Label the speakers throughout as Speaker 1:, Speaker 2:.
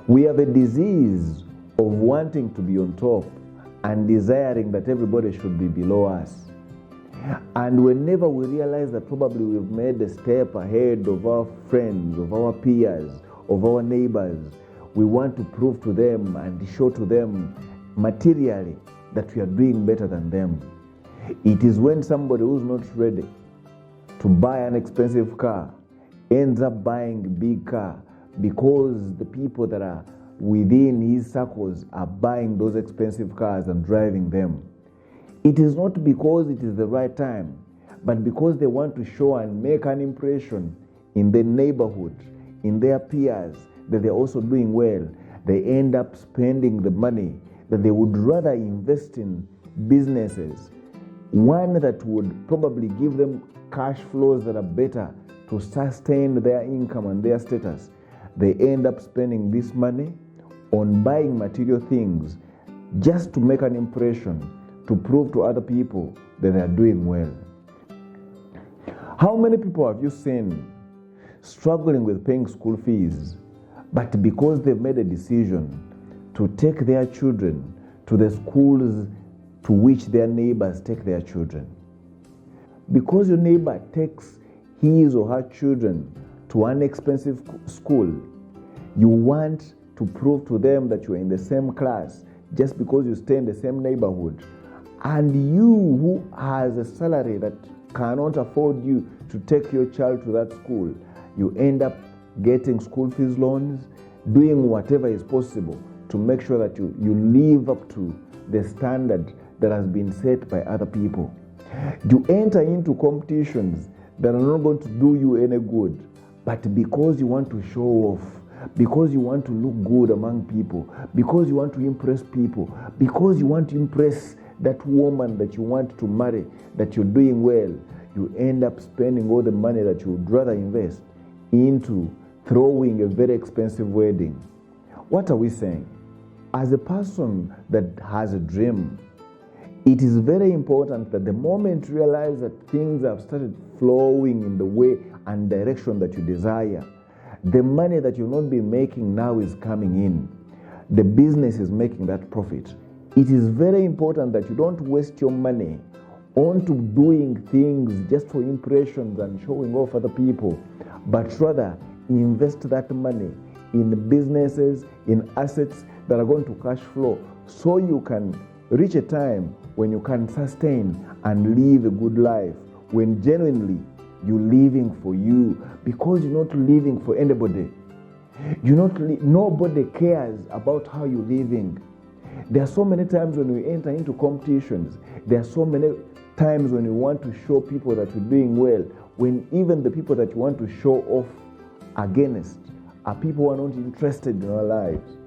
Speaker 1: We have a disease of wanting to be on top and desiring that everybody should be below us. And whenever we realize that probably we've made a step ahead of our friends, of our peers, of our neighbors, we want to prove to them and show to them materially that we are doing better than them. It is when somebody who's not ready to buy an expensive car ends up buying a big car because the people that are within his circles are buying those expensive cars and driving them. It is not because it is the right time, but because they want to show and make an impression in the neighborhood, in their peers, that they're also doing well. They end up spending the money that they would rather invest in businesses, one that would probably give them cash flows that are better to sustain their income and their status. They end up spending this money on buying material things just to make an impression, to prove to other people that they are doing well. How many people have you seen struggling with paying school fees, but because they've made a decision to take their children to the schools to which their neighbors take their children? Because your neighbor takes his or her children to an expensive school, you want to prove to them that you're in the same class just because you stay in the same neighborhood. And you who has a salary that cannot afford you to take your child to that school, you end up getting school fees loans, doing whatever is possible to make sure that you live up to the standard that has been set by other people. You enter into competitions that are not going to do you any good, but because you want to show off, because you want to look good among people, because you want to impress people, because you want to impress that woman that you want to marry, that you're doing well, you end up spending all the money that you would rather invest into throwing a very expensive wedding. What are we saying? As a person that has a dream, it is very important that the moment you realize that things have started flowing in the way and direction that you desire, the money that you've not been making now is coming in. The business is making that profit. It is very important that you don't waste your money onto doing things just for impressions and showing off other people, but rather invest that money in businesses, in assets that are going to cash flow, so you can reach a time when you can sustain and live a good life, when genuinely you're living for you, because you're not living for anybody. Nobody cares about how you're living. There are so many times when we enter into competitions, there are so many times when you want to show people that you're doing well, when even the people that you want to show off against are people who are not interested in our lives.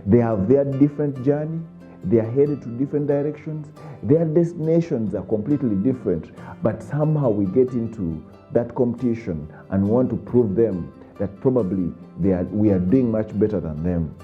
Speaker 1: They have their different journey, they are headed to different directions, their destinations are completely different, but somehow we get into that competition and want to prove them that probably we are doing much better than them.